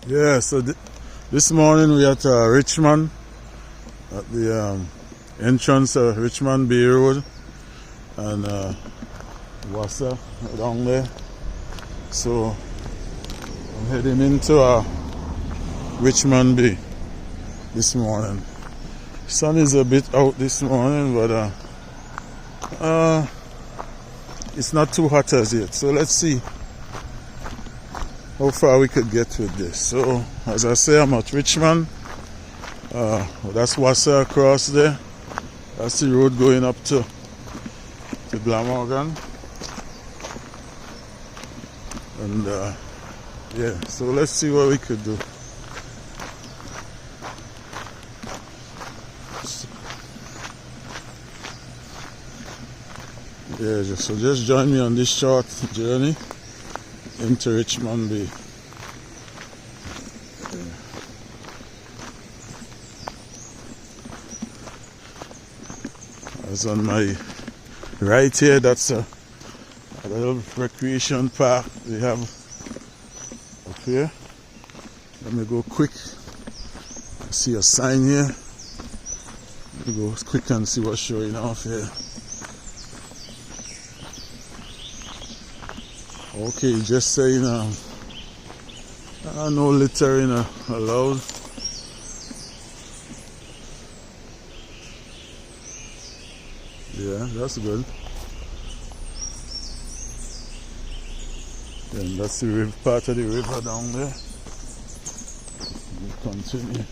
Yeah, so this morning we at Richmond, at the entrance of Richmond Bay Road, and Wassa down there. So I'm heading into Richmond Bay this morning. Sun is a bit out this morning, but it's not too hot as yet. So let's see how far we could get with this. So as I say, I'm at Richmond. That's Wassa across there. That's the road going up to Glamorgan. And yeah, so let's see what we could do. Yeah, so just join me on this short journey into Richmond Bay. As on my right here, that's a little recreation park they have up here. Let me go quick. I see a sign here. Let me go quick and see what's showing off here. Okay, just saying no littering allowed. Yeah, that's good. And that's the river, part of the river down there. We'll continue.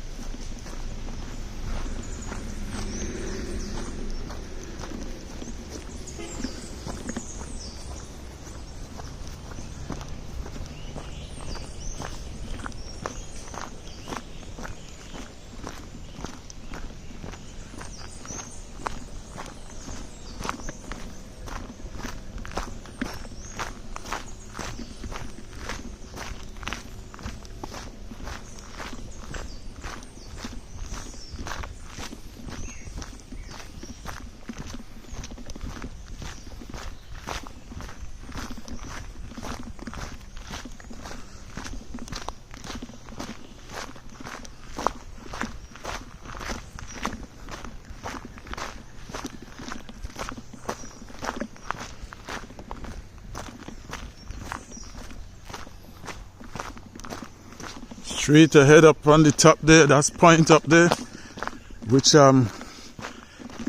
Straight ahead up on the top there, that's point up there, which I'm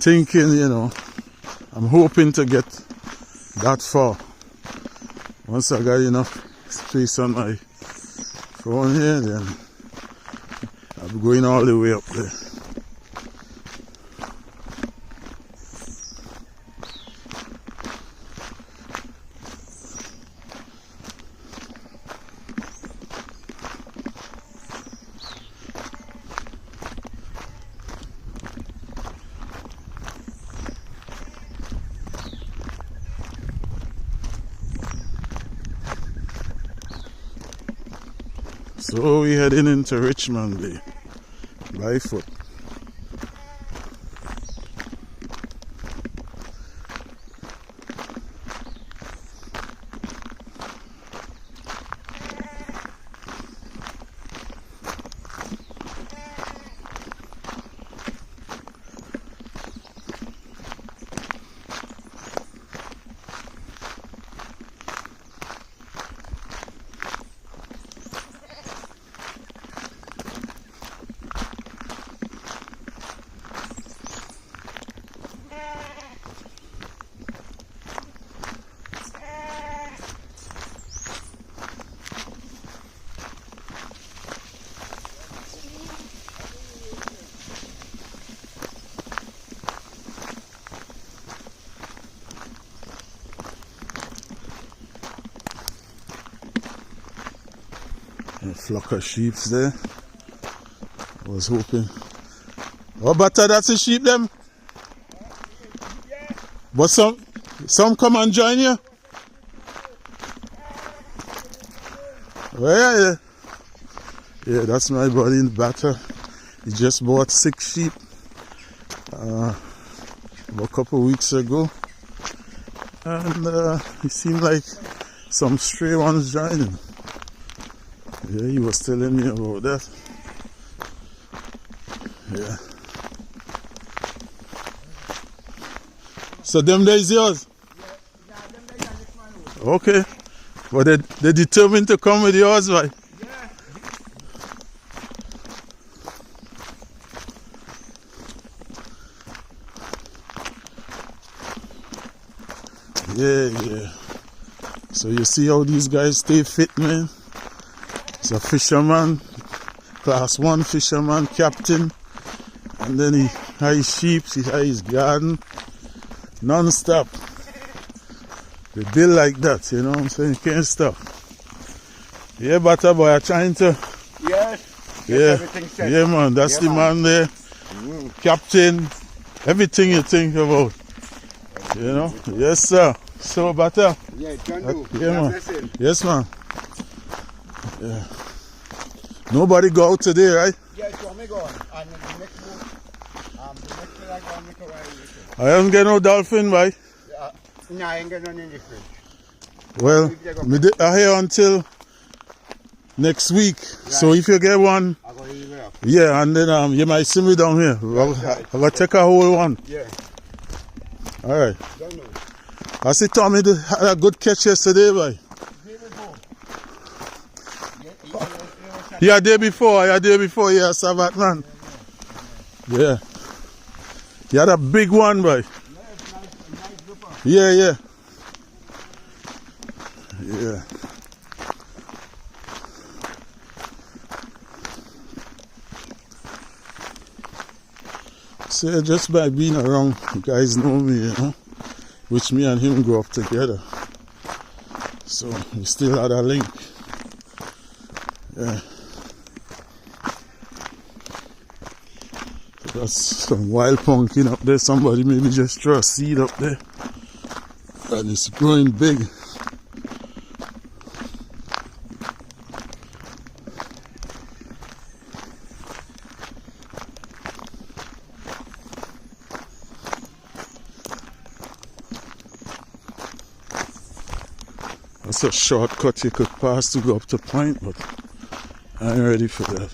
thinking, I'm hoping to get that far. Once I got enough space on my phone here, then I'll be going all the way up there. So we're heading into Richmond Bay by foot. A flock of sheep there. I was hoping. Oh, but that's the sheep them. But some come and join you. Oh, yeah, that's my buddy in the batter. He just bought 6 sheep about a couple of weeks ago, and he seemed like some stray ones joining. Yeah, he was telling me about that. Yeah. So them days yours? Yeah, them days are Richmond Road. Okay. But they determined to come with yours, right? Yeah. Yeah. So you see how these guys stay fit, man? He's a fisherman, class 1 fisherman, captain. And then he has sheep, he has his garden, non-stop. They build like that, you know what I'm saying? You can't stop. Yeah, Butter Boy, I'm trying to... Yes. Yeah, Everything set. yeah, man, that's the man there. Captain, everything you think about. You know? Yes, sir. So, Butter. Yeah, John do. Yeah, man. Yes, man. Yeah. Nobody go out today, right? Yeah, so me go on. And the next boat, the next thing I go on, me go right. I haven't get no dolphin, right? No, I ain't got none in the fridge. Well, I here until next week. Right. So if you get one, I'll go leave it up. Yeah, and then you might see me down here. Right. I'm gonna take a whole one. Yeah. All right. Don't know. I see Tommy had a good catch yesterday, boy. Yeah, day before. Yeah, Sabbath man. Yeah. He had a big one, boy. Yeah. Yeah. So just by being around, you guys know me, you know, which me and him grew up together. So we still had a link. Yeah. So that's some wild pumpkin up there. Somebody maybe just throw a seed up there. And it's growing big. That's a shortcut you could pass to go up to Point, but I ain't ready for that.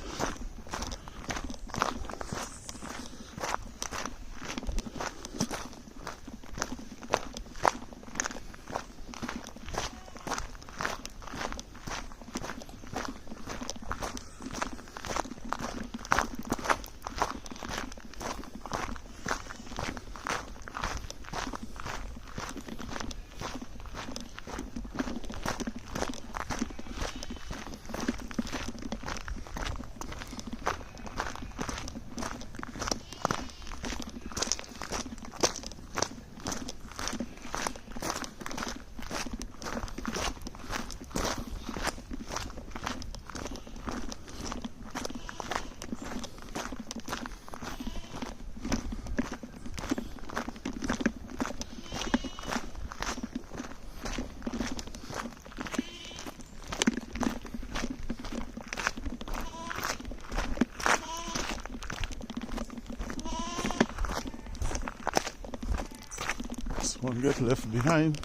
One get left behind.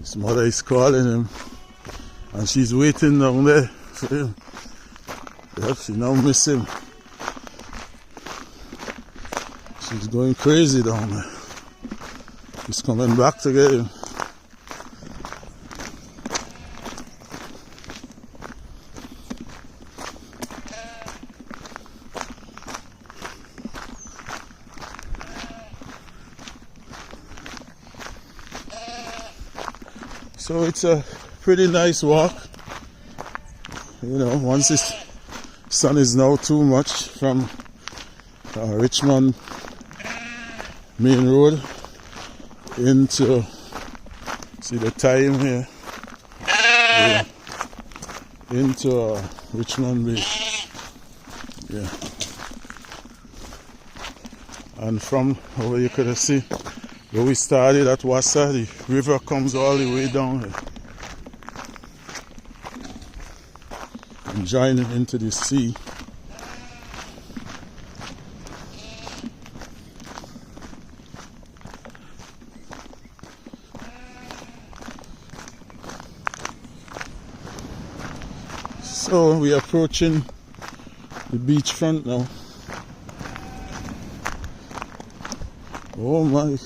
His mother is calling him and she's waiting down there for him. Yep, she now miss him. She's going crazy down there. He's coming back to get him. So it's a pretty nice walk, you know, once the sun is now too much from Richmond main road into, see the time here, yeah, into Richmond Bay, yeah, and from over you could see where we started at Wassa, the river comes all the way down here and joining into the sea. So we're approaching the beachfront now. Oh my,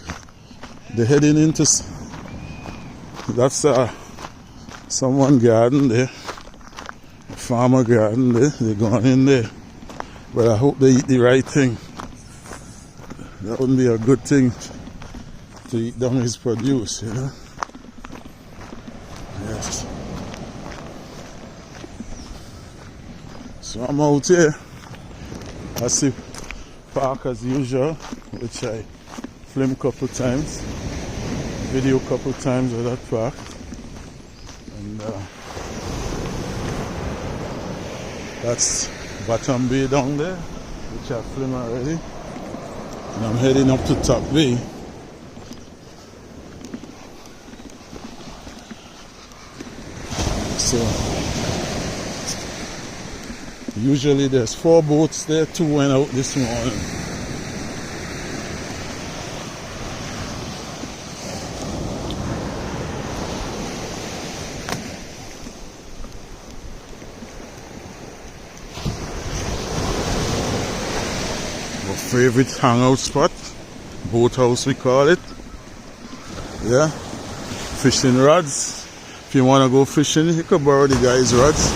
they're heading into, that's someone garden there, a farmer garden there. They're going in there, but I hope they eat the right thing. That wouldn't be a good thing to eat down his produce, you know. Yes. So I'm out here. I see park as usual, which I film a couple times, video a couple times of that park, and that's Bottom Bay down there, which I filmed already, and I'm heading up to Top Bay. So usually there's 4 boats there, 2 went out this morning. Favorite hangout spot, boathouse we call it. Yeah, fishing rods. If you want to go fishing, you can borrow the guys' rods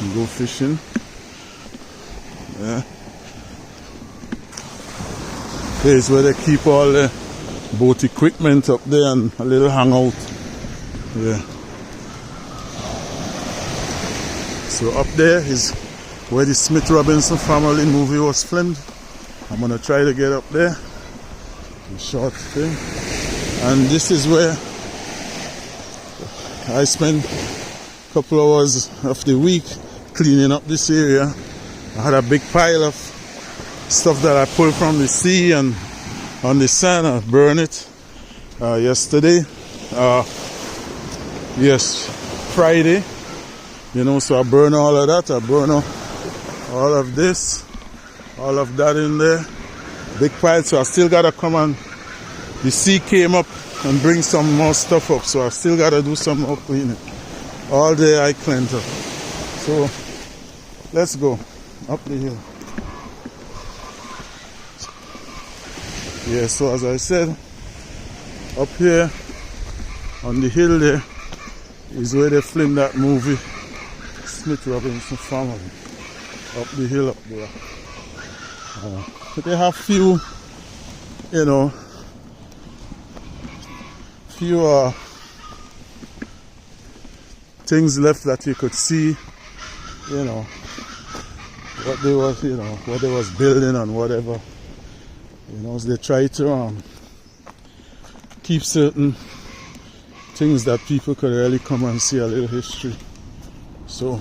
and go fishing. Yeah, place where they keep all the boat equipment up there and a little hangout. Yeah. So up there is where the Smith Robinson family movie was filmed. I'm gonna try to get up there, a short thing, and this is where I spend a couple hours of the week cleaning up this area. I had a big pile of stuff that I pulled from the sea and on the sand. I burned it yesterday. Yes, Friday. You know, so I burn all of that. I burn all of this. All of that in there, big pile. So I still gotta come and the sea came up and bring some more stuff up. So I still gotta do some more cleaning. All day I cleaned up. So let's go up the hill. Yeah. So as I said, up here on the hill there is where they filmed that movie, Smith Robinson family. Up the hill up there. But they have few, you know, things left that you could see, you know, what they was, you know, what they was building and whatever. You know, so they try to keep certain things that people could really come and see a little history. So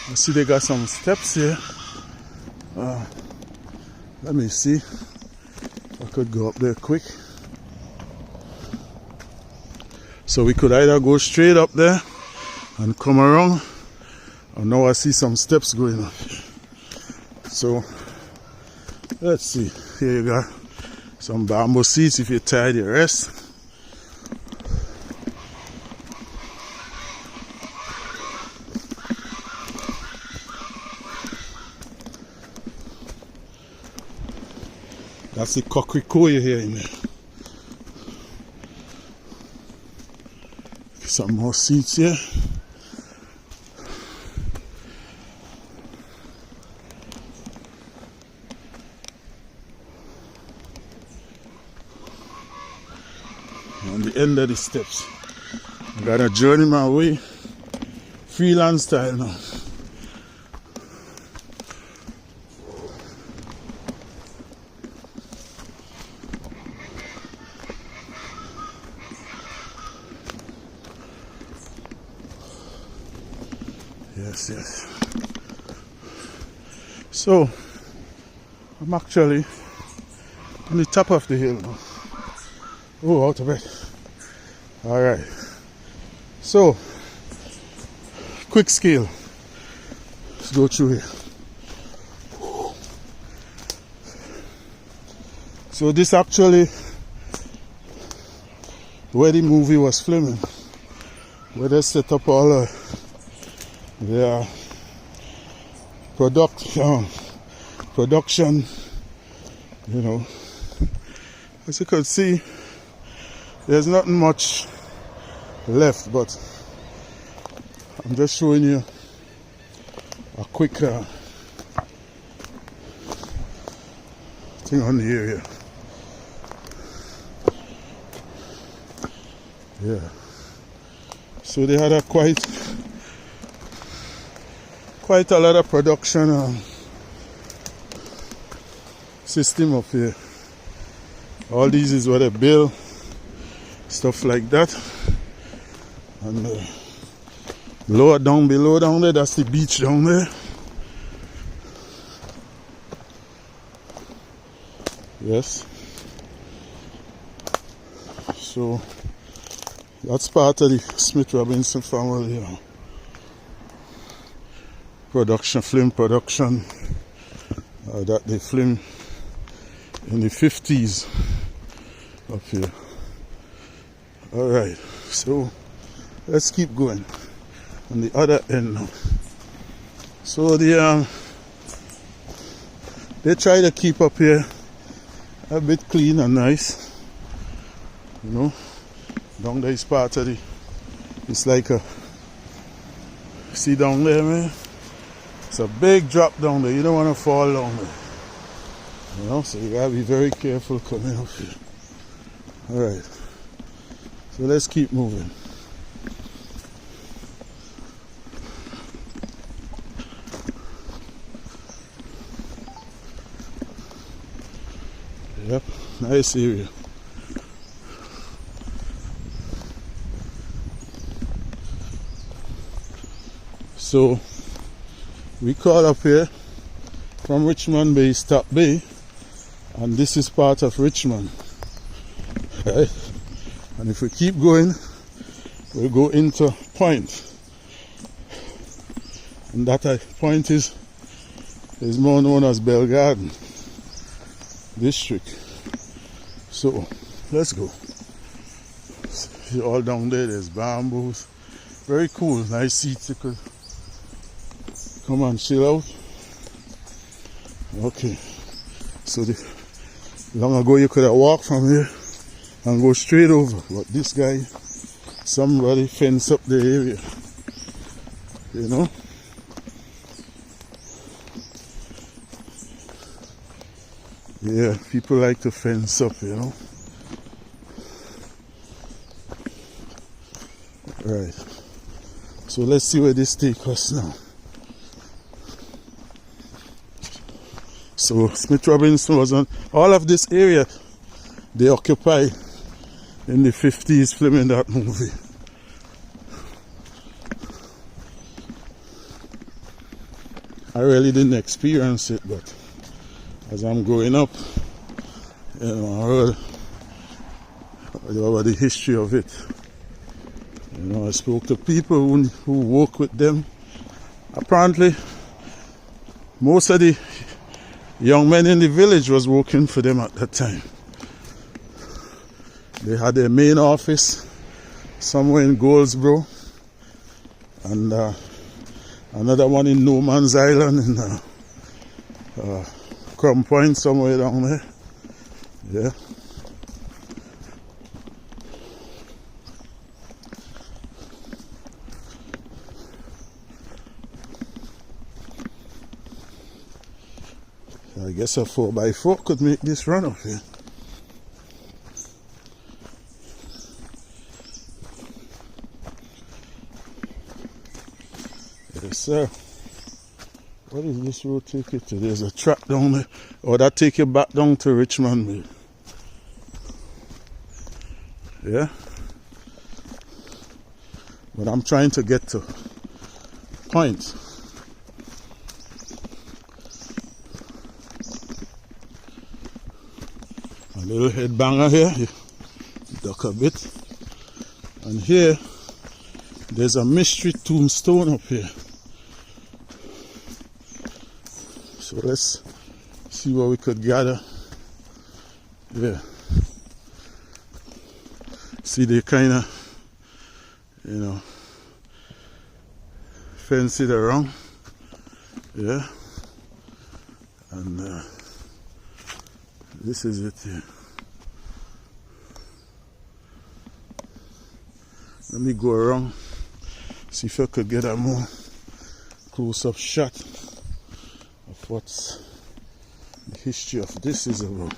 I see they got some steps here. Let me see if I could go up there quick. So we could either go straight up there and come around, or now I see some steps going up. So let's see. Here you got some bamboo seats if you're tired, you rest. That's the coquelicot you hear in there. Some more seats here. On the end of the steps. I'm gonna journey my way freelance style now. Yes. So I'm actually on the top of the hill now. Oh, out of bed. Alright. So quick scale. Let's go through here. So this actually where the movie was filming. where they set up all their production, you know. As you can see, there's nothing much left, but I'm just showing you a quick thing on the area. Yeah. So they had a quite a lot of production system up here. All these is what they build, stuff like that. And below down there, that's the beach down there. Yes. So that's part of the Smith Robinson family, production, film production that they filmed in the 50s up here. All right, so let's keep going on the other end now. So they try to keep up here a bit clean and nice, you know. Down there is part of it's like a, see down there, man, it's a big drop down there. You don't want to fall down there, you know, so you gotta be very careful coming up here. All right, so let's keep moving. Yep, nice area. So we call up here from Richmond Bay, Stop Bay, and this is part of Richmond, right? And if we keep going, we'll go into Point, and that point is more known as Bell Garden District. So let's go. See all down there, there's bamboos, very cool, nice seats. You could come and chill out. Okay, so long ago you could have walked from here and go straight over, but this guy, somebody fence up the area, you know. Yeah, people like to fence up, you know. Right, so let's see where this takes us now. So Smith Robinson was on all of this area. They occupied in the 50s filming that movie. I really didn't experience it, but as I'm growing up, you know, I heard about the history of it. You know, I spoke to people who work with them. Apparently, most of the young men in the village was working for them at that time. They had their main office somewhere in Goldsboro, and another one in No Man's Island in Crumb Point, somewhere down there. Yeah. I guess a 4x4 could make this run up here. Yes, sir. What is this road take you to? There's a track down there. Or that take you back down to Richmond Bay. Yeah. But I'm trying to get to Point. A little head banger here. You duck a bit. And here, there's a mystery tombstone up here. So let's see what we could gather. Yeah. See, they kind of, you know, fence it around. Yeah. And this is it here. Let me go around, see if I could get a more close-up shot of what the history of this is about.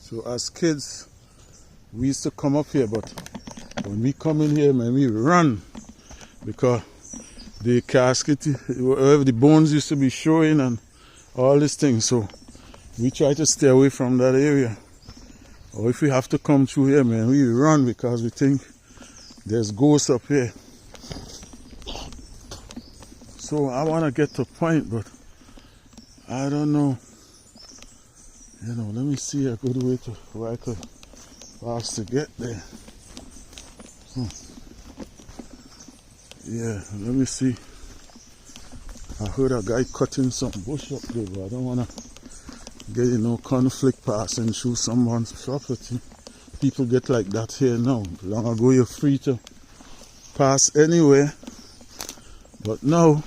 So as kids, we used to come up here, but when we come in here, man, we run because the casket, wherever the bones used to be showing and all these things. So we try to stay away from that area. Or if we have to come through here, man, we run because we think there's ghosts up here. So I want to get to a point, but I don't know. You know, let me see a good way to where I could pass to get there. Yeah, let me see. I heard a guy cutting some bush up there, but I don't want to get in no conflict passing through someone's property. People get like that here now. Long ago you're free to pass anywhere, but now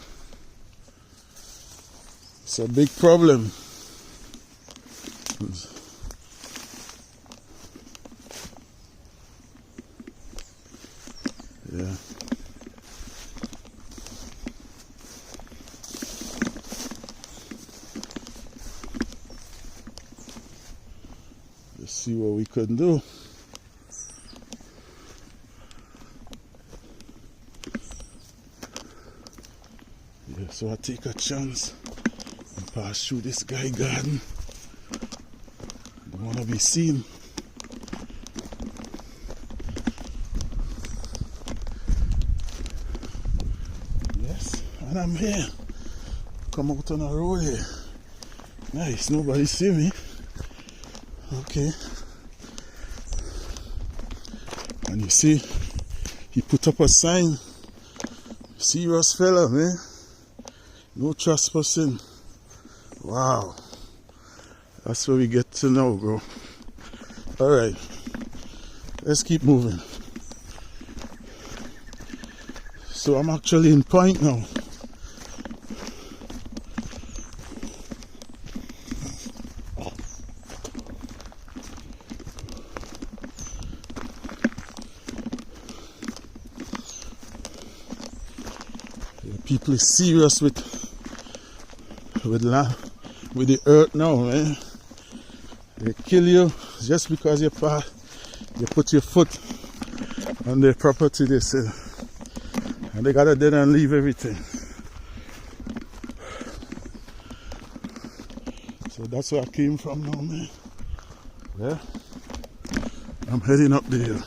it's a big problem. Yeah. Let's see what we can do. Yeah, so I take a chance and pass through this guy garden. Don't want to be seen. Yes, and I'm here. Come out on the road here. Nice, nobody see me. Okay. And you see, he put up a sign. Serious fella, man. No trespassing. Wow. That's what we get to know, bro. Alright. Let's keep moving. So I'm actually in point now. People is serious with the earth now, man. They kill you just because you put your foot on their property, they say. And they gotta dead and leave everything. So that's where I came from now, man. Yeah. I'm heading up there.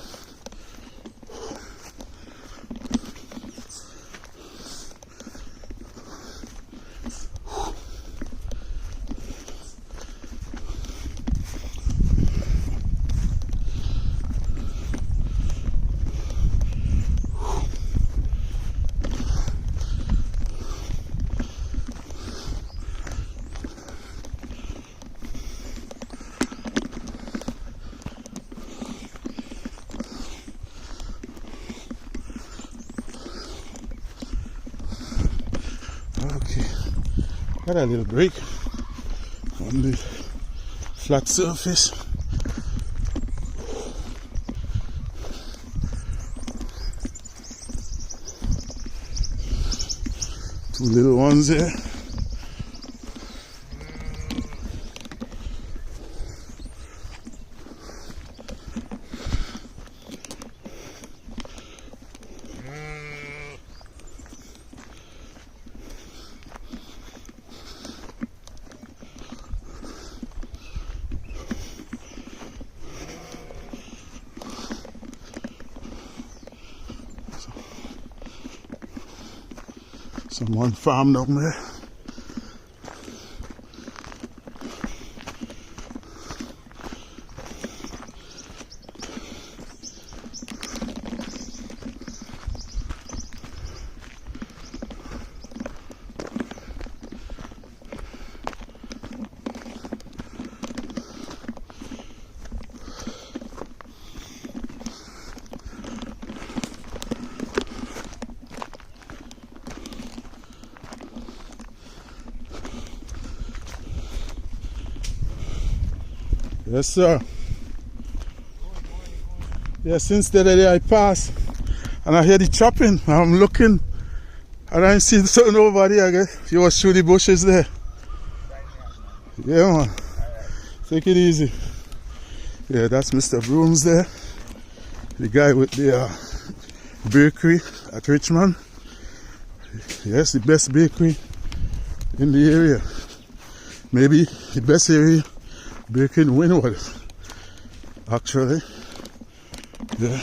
Got a little break on the flat surface. Two little ones there. Someone farm down there. Yes, sir. Yeah, since the other day I passed and I hear the chopping. I'm looking and I see something over there. I guess you was through the bushes there. Yeah, man. Take it easy. Yeah, that's Mr. Brooms there. The guy with the bakery at Richmond. Yes, the best bakery in the area. Maybe the best area bakery in Winwood. Actually. Yeah.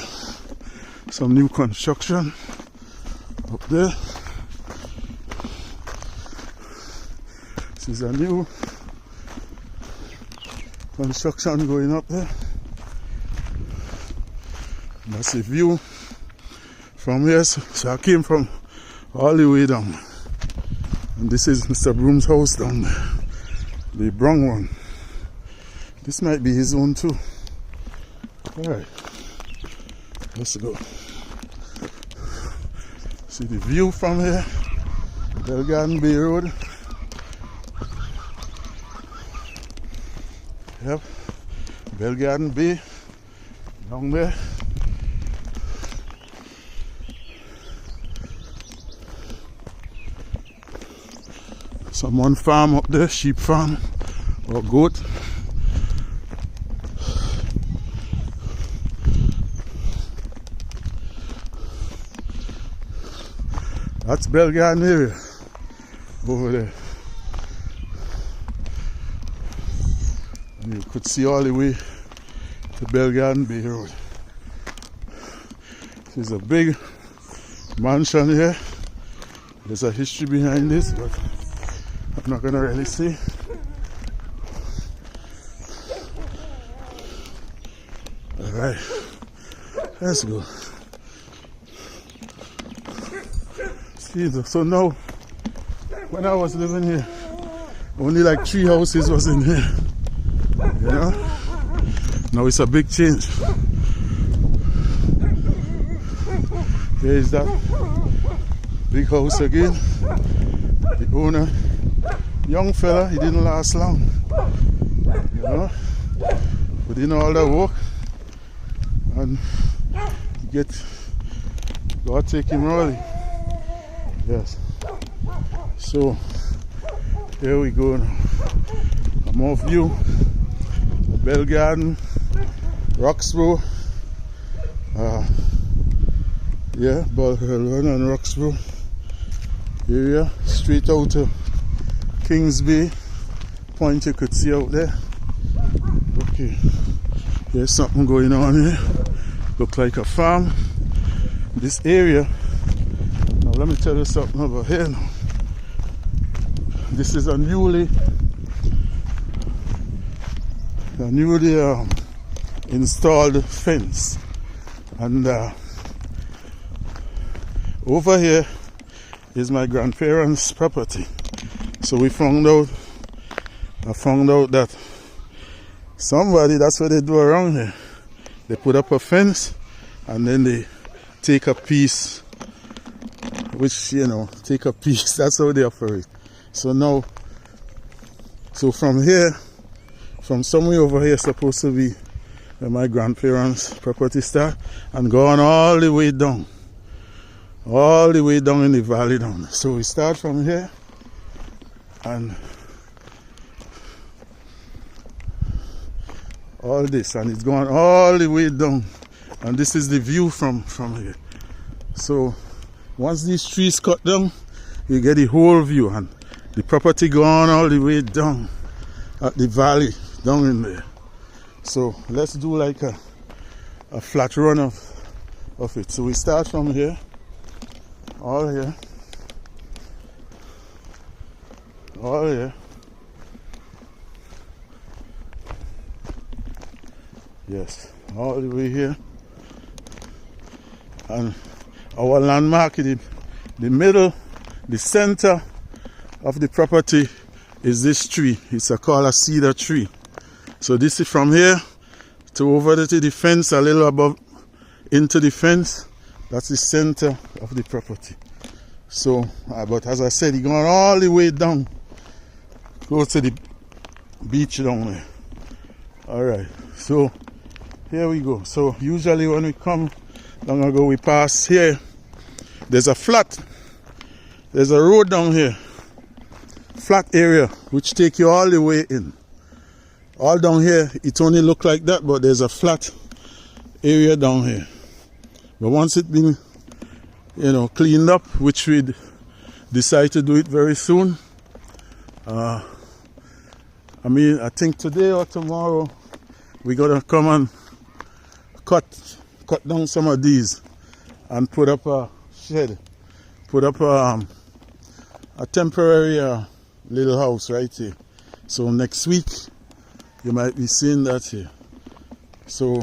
Some new construction up there. This is a new construction going up there. That's the view from here. So I came from all the way down. And this is Mr. Broom's house down there. The brown one. This might be his own too. Alright. Let's go. See the view from here. Belgarden Bay Road. Yep. Belgarden Bay. Down there. Someone farm up there, sheep farm or goat. That's Belgarden area over there. And you could see all the way to Belgarden Bay Road. There's a big mansion here. There's a history behind this, but I'm not gonna really say. Alright, let's go. See, so now, when I was living here, only like 3 houses was in here. You know? Now it's a big change. There is that big house again. The owner, young fella, he didn't last long. You know? Put in all the work and God take him early. Yes. So here we go now. A more view. Belgarden, Roxborough. Yeah, Balherlon and Roxborough area. Straight out to Kings Bay. Point you could see out there. Okay. There's something going on here. Look like a farm. This area. Now let me tell you something over here now. This is a newly installed fence, and over here is my grandparents' property. So I found out that somebody, that's what they do around here. They put up a fence and then they take a piece, which, you know, take a piece. That's how they operate. So now, so from here, from somewhere over here supposed to be where my grandparents' property start, and go on all the way down in the valley down. So we start from here and all this, and it's going all the way down, and this is the view from here. So once these trees cut down, you get the whole view, and the property go on all the way down at the valley down in there. So let's do like a flat run of it. So we start from here, all here, all here. Yes, all the way here. And our landmark in the middle, the center of the property is this tree. It's called a cedar tree. So this is from here to over to the fence, a little above into the fence. That's the center of the property. So, but as I said, you're going all the way down, close to the beach down there. All right, so here we go. So usually when we come long ago, we pass here. There's a road down here, flat area, which take you all the way in. All down here, it only look like that, but there's a flat area down here. But once it's been, cleaned up, which we'd decide to do it very soon. I think today or tomorrow, we're gonna come and cut down some of these and put up a shed, put up a temporary little house right here. So next week, you might be seeing that here. So,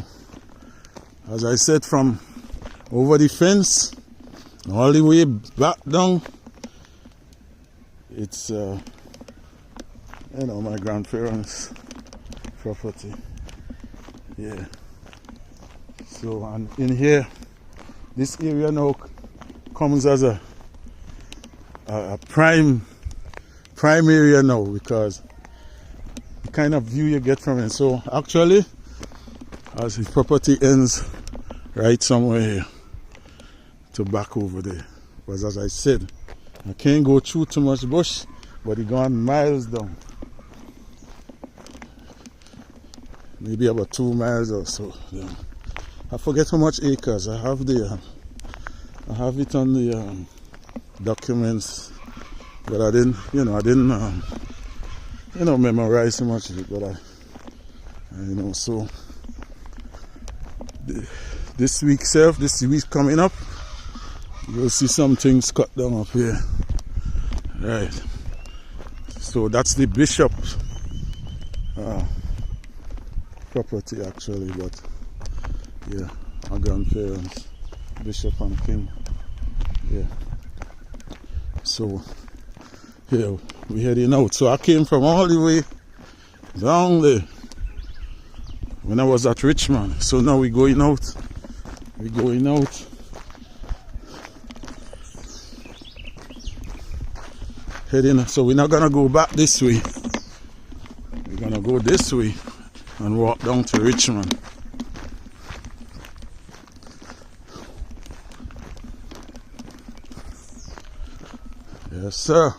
as I said, from over the fence, all the way back down, it's, my grandparents' property. Yeah. So, and in here, this area now comes as a prime area now, because kind of view you get from it. So actually, as his property ends right somewhere here to back over there. Because as I said, I can't go through too much bush, but it gone miles down. Maybe about 2 miles or so. Yeah. I forget how much acres I have there. I have it on the documents, but I didn't memorize so much of it, but so this week coming up, you'll see some things cut down up here. Right. So that's the bishop's property actually, but yeah, our grandparents, Bishop and King. Yeah. So here we're heading out. So I came from all the way down there when I was at Richmond. So now we're going out. Heading. So we're not gonna go back this way. We're gonna go this way and walk down to Richmond. Yes, sir.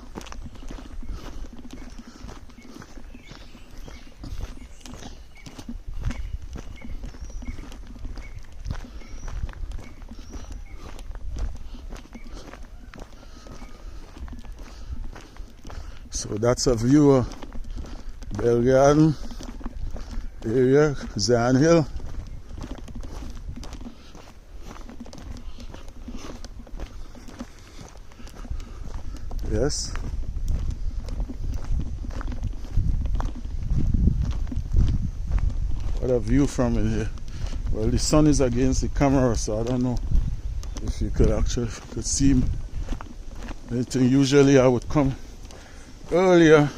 So that's a view of Bell Garden area, Zion Hill. Yes. What a view from in here. Well, the sun is against the camera, so I don't know if you could see anything. Usually I would come earlier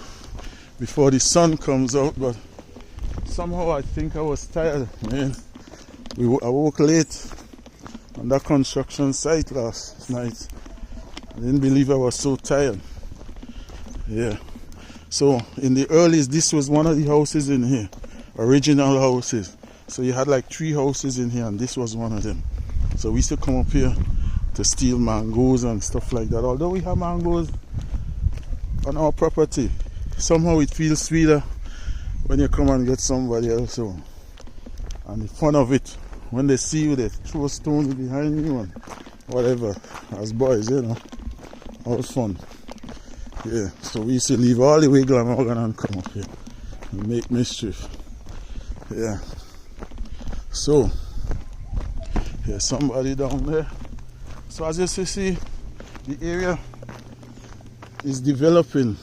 before the sun comes out, but somehow I think I was tired. Man, I woke late on that construction site last night. I didn't believe I was so tired. Yeah. So in the earliest, this was one of the houses in here, original houses. So you had like 3 houses in here, and this was one of them. So we used to come up here to steal mangoes and stuff like that. Although we have mangoes on our property, somehow it feels sweeter when you come and get somebody else home. And the fun of it, when they see you, they throw stones behind you and whatever. As boys, you know, all fun. Yeah, so we used to leave all the way Glamorgan and come up here and make mischief. Yeah. So, here's somebody down there. So as you see, the area is developing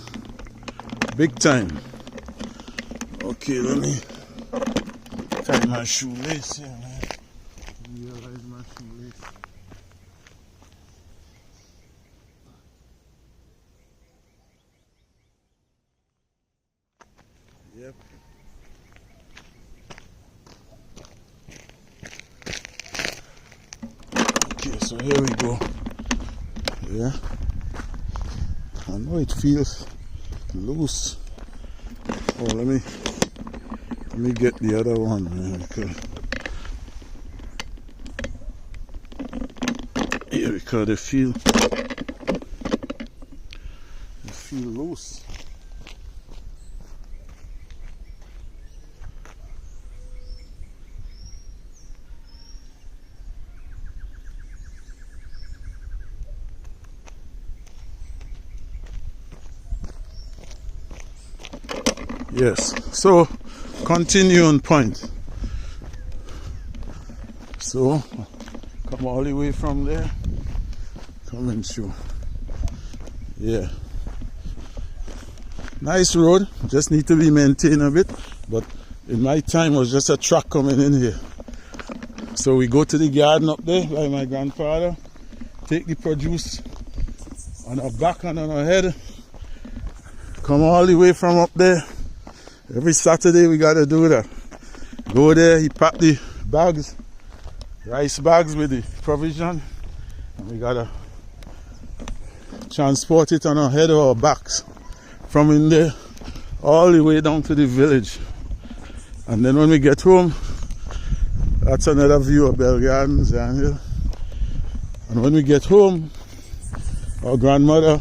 big time. Okay, let me tie my shoelace here, man. Realize my shoelace. Yep. Okay, so here we go. Yeah. I know it feels loose. Oh, let me get the other one, man. Because they feel loose. Yes, so continue on point. So come all the way from there, come and show. Yeah, nice road, just need to be maintained a bit, but in my time it was just a truck coming in here. So we go to the garden up there by my grandfather, take the produce on our back and on our head, come all the way from up there. Every Saturday we gotta do that. Go there, he pack the bags, rice bags with the provision, and we gotta transport it on our head or our backs from in there all the way down to the village. And then when we get home, that's another view of Bell Gardens down here. And when we get home, our grandmother,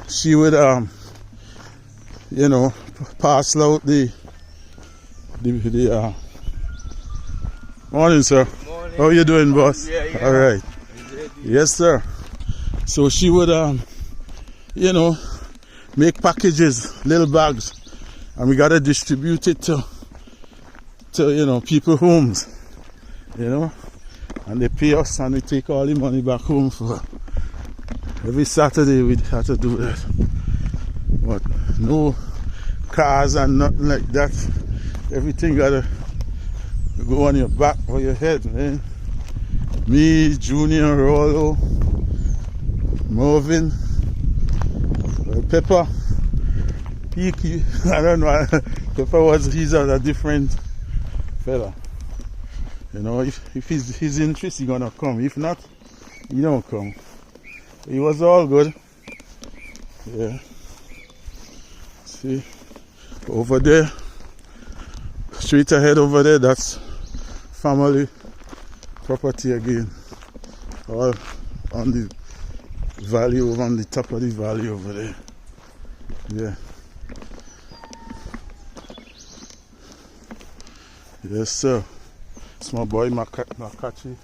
she would pass out the morning, sir. Morning. How you doing, boss? Yeah. All right. Yes, sir. So she would make packages, little bags, and we gotta distribute it to people homes, and they pay us and we take all the money back home for every Saturday. We have to do that, but no cars and nothing like that. Everything gotta go on your back or your head, man. Me, Junior, Rollo, Marvin, Pepper, Peaky, I don't know. Pepper he's a different fella. If he's interested, he's gonna come. If not, he don't come. He was all good. Yeah. See, over there, straight ahead over there, that's family property again. All on the valley, over on the top of the valley over there. Yeah. Yes, sir. It's my boy Makachi.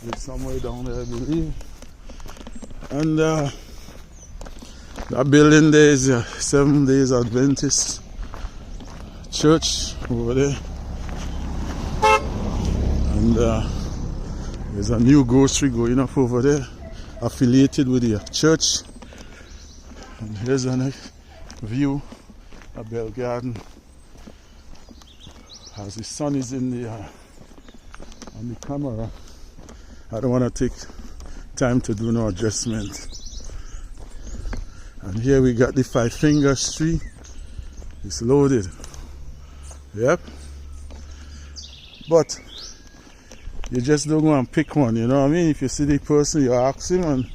It's somewhere down there, I believe. And that building there is a 7 Days Adventist church over there. And there's a new grocery going up over there, affiliated with the church. And here's a nice view of Bell Garden. As the sun is in the on the camera, I don't want to take time to do no adjustment. And here we got the 5 Fingers tree. It's loaded. Yep. But you just don't go and pick one, you know what I mean? If you see the person, you ask him and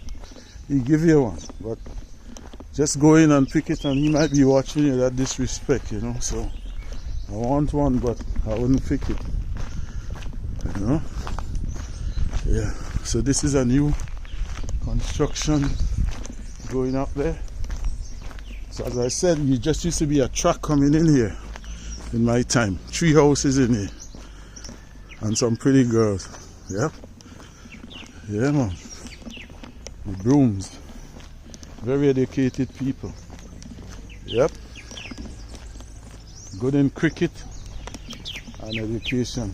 he give you one. But just go in and pick it, and he might be watching you. That disrespect, you know. So I want one, but I wouldn't pick it, you know. Yeah, so this is a new construction going up there. So as I said, you just used to be a truck coming in here in my time. 3 houses in here and some pretty girls. Yeah, yeah, man. The brooms, very educated people. Yep, good in cricket and education.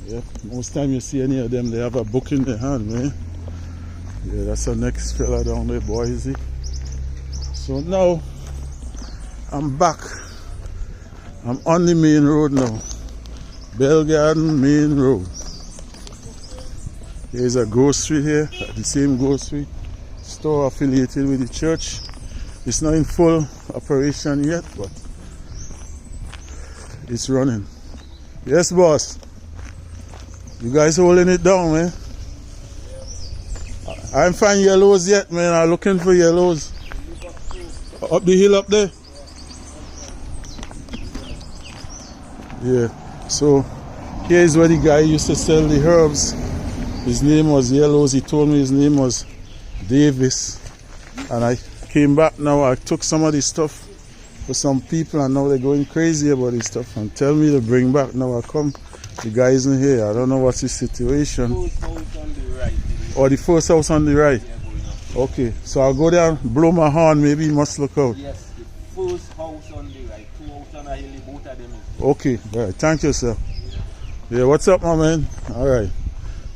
Yep, most time you see any of them, they have a book in their hand, man. Yeah, that's the next fella down there, Boise. So now I'm back. I'm on the main road now. Bell Garden main road. There's a grocery here, the same grocery store affiliated with the church. It's not in full operation yet, but it's running. Yes, boss. You guys holding it down, man? I haven't found yellows yet, man. I'm looking for yellows. Up the hill up there? Yeah. So here is where the guy used to sell the herbs. His name was Yellows. He told me his name was Davis. And I came back now. I took some of this stuff for some people, and now they're going crazy about this stuff and tell me to bring back. Now I come, the guy isn't here. I don't know what's the situation. First house on the right. Or the first house on the right? Okay, so I'll go there and blow my horn. Maybe he must look out. Yes, the first house on the right. 2 houses on the hill, both of them. Okay, all right. Thank you, sir. Yeah, what's up, my man? All right.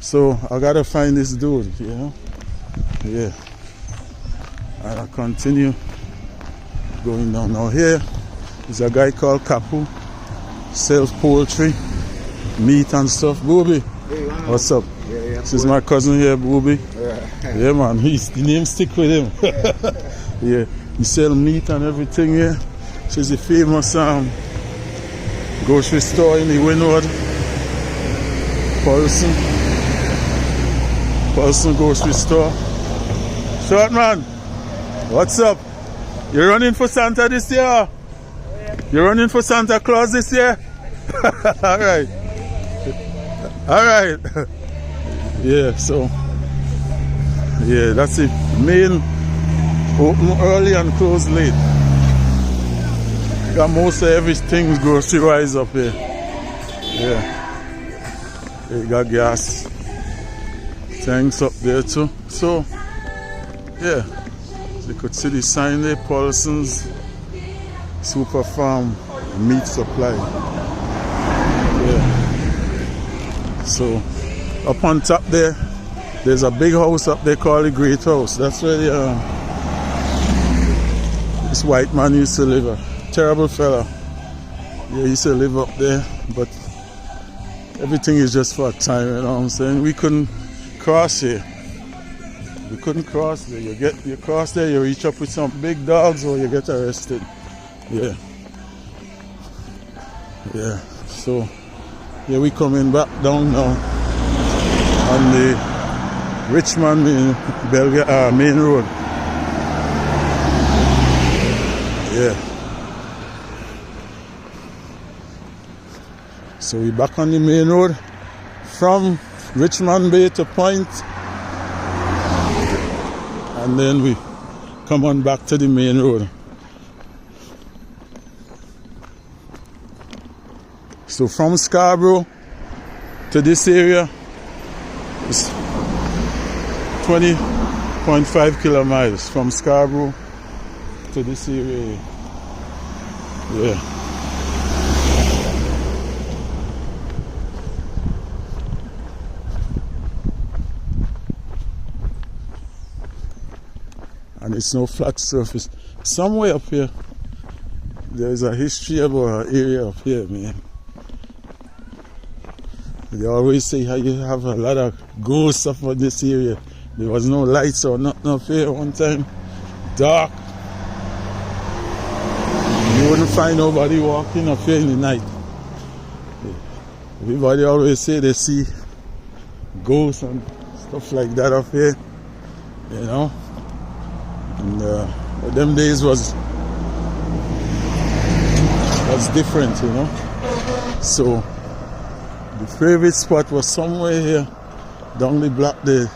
So I gotta find this dude, you know? Yeah. And I continue going down. Now here is a guy called Kapu. Sells poultry, meat and stuff. Booby, what's up? Yeah, This is my cousin here, Booby. yeah. Yeah, man. The name stick with him. Yeah. He sell meat and everything here. So it's a famous grocery store in the Windward. Paulson grocery store. Short man, what's up? You running for Santa this year? You running for Santa Claus this year? Alright. Alright. Yeah, so yeah, that's it. Main open early and close late. Got most of everything grocery wise up here. Yeah. You got gas tanks up there too. So yeah, you could see the sign there, Paulson's Super Farm Meat Supply. Yeah. So up on top there, there's a big house up there called the Great House. That's where this white man used to live. A terrible fella. Yeah, he used to live up there, but everything is just for a time, you know what I'm saying? We couldn't cross here. We couldn't cross there. You cross there, you reach up with some big dogs or you get arrested. Yeah. Yeah. So yeah, we coming back down now on the Richmond main road. Yeah. So we back on the main road from Richmond Bay to Point, and then we come on back to the main road. So from Scarborough to this area is 20.5 kilometers from Scarborough to this area. Yeah. And it's no flat surface. Somewhere up here, there's a history about an area up here, man. They always say how you have a lot of ghosts up in this area. There was no lights or nothing up here one time. Dark. You wouldn't find nobody walking up here in the night. Everybody always say they see ghosts and stuff like that up here. You know? And them days was different, you know. So the favorite spot was somewhere here down the block. There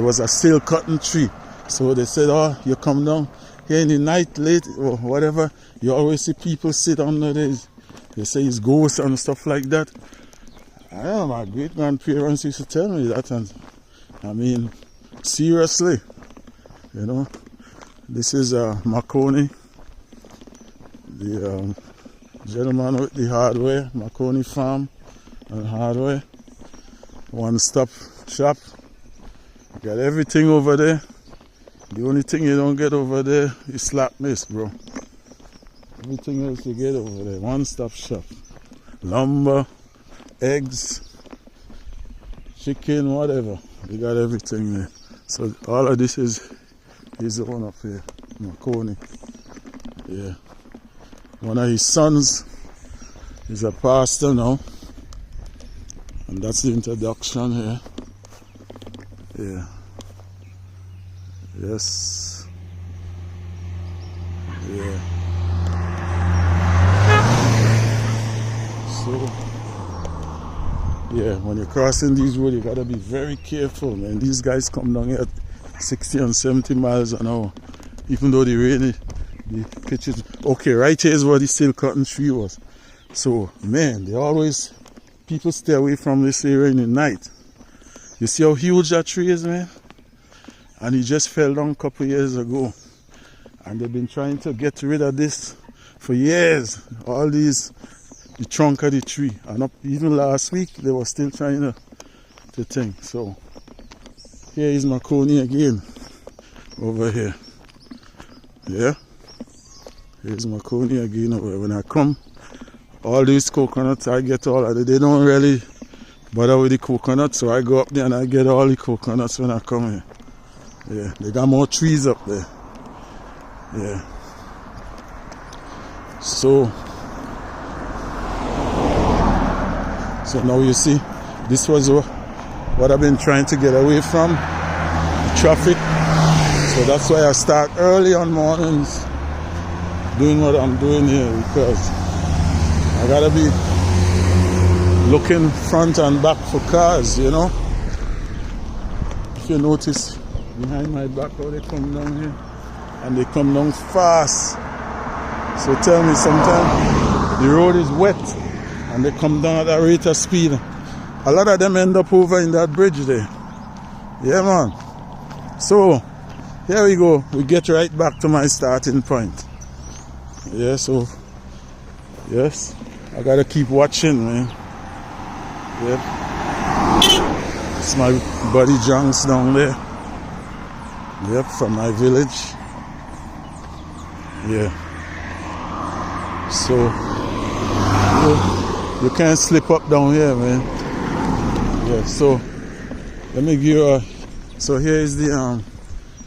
was a sail cotton tree. So they said, oh, you come down here in the night late or whatever, you always see people sit under there. They say it's ghosts and stuff like that. I know my great grandparents used to tell me that, and I mean, seriously, you know. This is Mone, the gentleman with the hardware, Mone Farm and Hardware, one-stop shop. Got everything over there. The only thing you don't get over there is slap mist, bro. Everything else you get over there, one-stop shop. Lumber, eggs, chicken, whatever. You got everything there. So all of this is his own up here, Mone. Yeah. One of his sons is a pastor now. And that's the introduction here. Yeah. Yes. Yeah. So, yeah, when you're crossing these roads, you gotta be very careful, man. These guys come down here at 60 and 70 miles an hour. Even though the rain, the pitch is... Okay, right here is where the sail cotton tree was. So, man, they always... People stay away from this area in the night. You see how huge that tree is, man? And he just fell down a couple of years ago. And they've been trying to get rid of this for years. All these, the trunk of the tree. And up, even last week, they were still trying to think. So, here is Mone again. Over here. Yeah? Here's Mone again over here. When I come, all these coconuts, I get all of it. They don't really bother with the coconuts, so I go up there and I get all the coconuts when I come here. Yeah, they got more trees up there. Yeah. So now you see, this was what I've been trying to get away from, the traffic. So that's why I start early on mornings doing what I'm doing here, because I gotta be looking front and back for cars, you know. If you notice behind my back how they come down here, and they come down fast. So tell me, sometimes the road is wet and they come down at that rate of speed. A lot of them end up over in that bridge there. Yeah, man. So here we go. We get right back to my starting point. Yeah, so yes, I gotta keep watching, man. Yep. It's my buddy Junks down there. Yep, from my village. Yeah. So you can't slip up down here, man. Yeah, so let me give you so here is the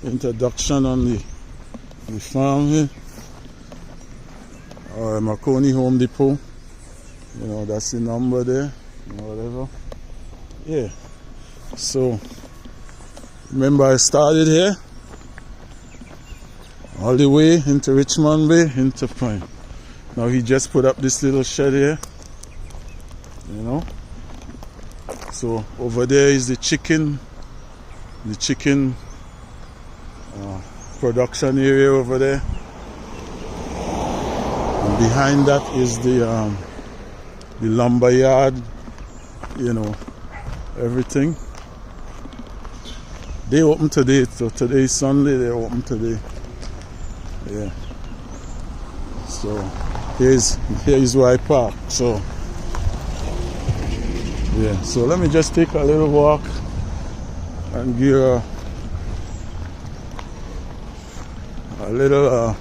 introduction on the farm here. Or Mone Home Depot. You know, that's the number there. Whatever. Yeah. So remember, I started here all the way into Richmond Bay, into Point. Now he just put up this little shed here, you know. So over there is the chicken production area over there. And behind that is the lumber yard, you know, everything. They open today, so today is Sunday, they're open today. Yeah. So here is where I park. So yeah, so let me just take a little walk and give a little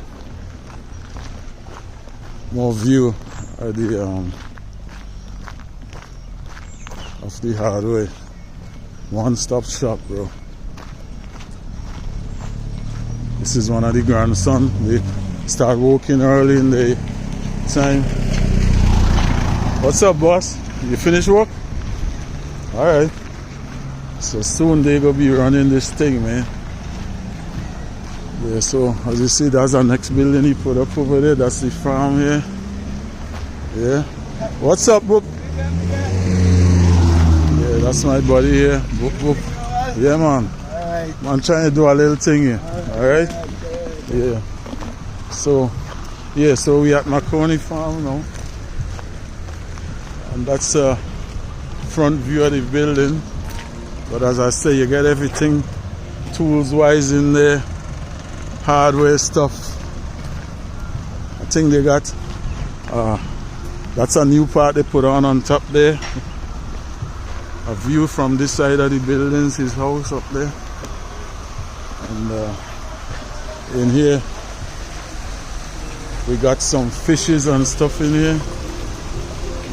more view of the hardware. One-stop shop, bro. This is one of the grandsons. They start working early in the time. What's up, boss? You finish work? Alright. So soon they gonna be running this thing, man. Yeah, so as you see, that's our next building he put up over there. That's the farm here. Yeah. What's up, Boop? Yeah, that's my buddy here. Boop, boop. Yeah, man. Alright. Man trying to do a little thing here. Alright? Yeah. So, yeah, so we at Mone farm now. And that's a front view of the building. But as I say, you get everything tools wise in there. Hardware stuff. I think they got that's a new part they put on top there. A view from this side of the buildings, his house up there. And in here we got some fishes and stuff in here.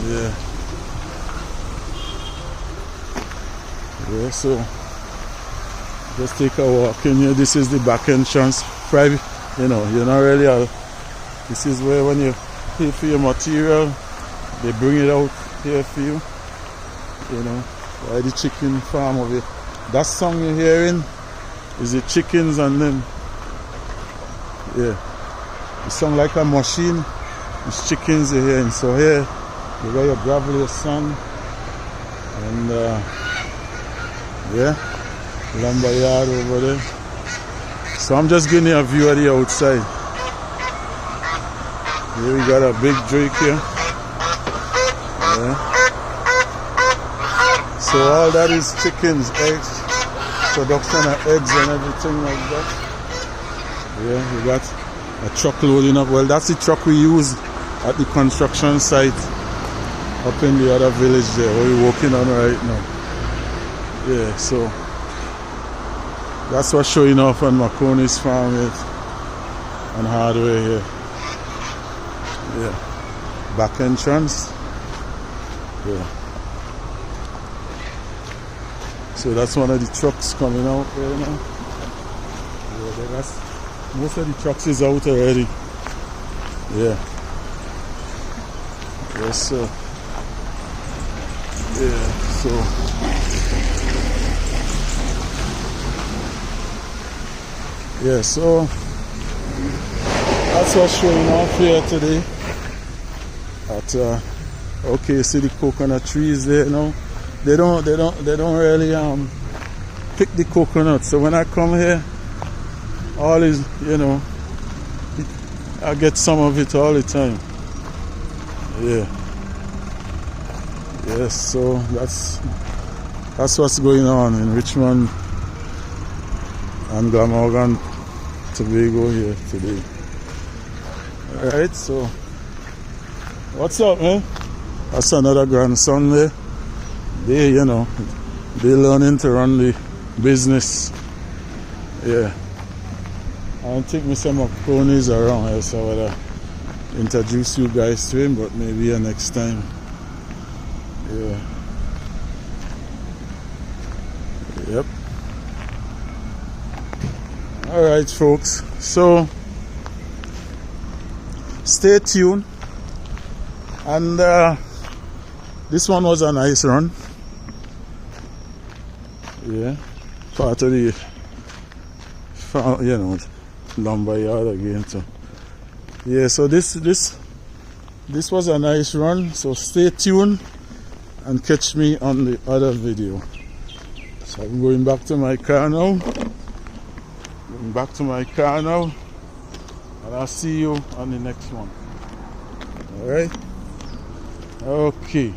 Yeah. Yeah, so just take a walk in here. This is the back entrance. Private, you know, you're not really this is where when you pay for your material, they bring it out here for you. You know, by the chicken farm over here. That song you're hearing is the chickens and them. Yeah. It sounds like a machine. It's chickens you're hearing. So here you got your gravelly sand and yeah, lumber yard over there. So I'm just giving you a view of the outside. Here we got a big drake here. Yeah. So all that is chickens, eggs, production of eggs and everything like that. Yeah, we got a truck loading up. Well, that's the truck we use at the construction site up in the other village there where we're working on right now. Yeah, so that's what's showing off on Mone's farm here and hardware here. Yeah, back entrance. Yeah. So that's one of the trucks coming out right now. Yeah, that's, most of the trucks is out already. Yeah. Yes, sir. Yeah, so yeah, so that's what's showing off here today. At okay, see the coconut trees there now. They don't really pick the coconut. So when I come here, all is, you know, I get some of it all the time. Yeah. Yes, so that's what's going on in Richmond and Glamorgan, Tobago here today. Alright, so what's up, man? That's another grandson there. They, you know, they learning to run the business. Yeah. I don't think Mr. Mone is around here, so I would introduce you guys to him, but maybe next time. Yeah. Yep. Alright, folks. So stay tuned. And this one was a nice run. Yeah. Part of the farm, you know, lumber yard again. So yeah, so this was a nice run. So stay tuned and catch me on the other video. So I'm going back to my car now. And I'll see you on the next one. Alright? Okay.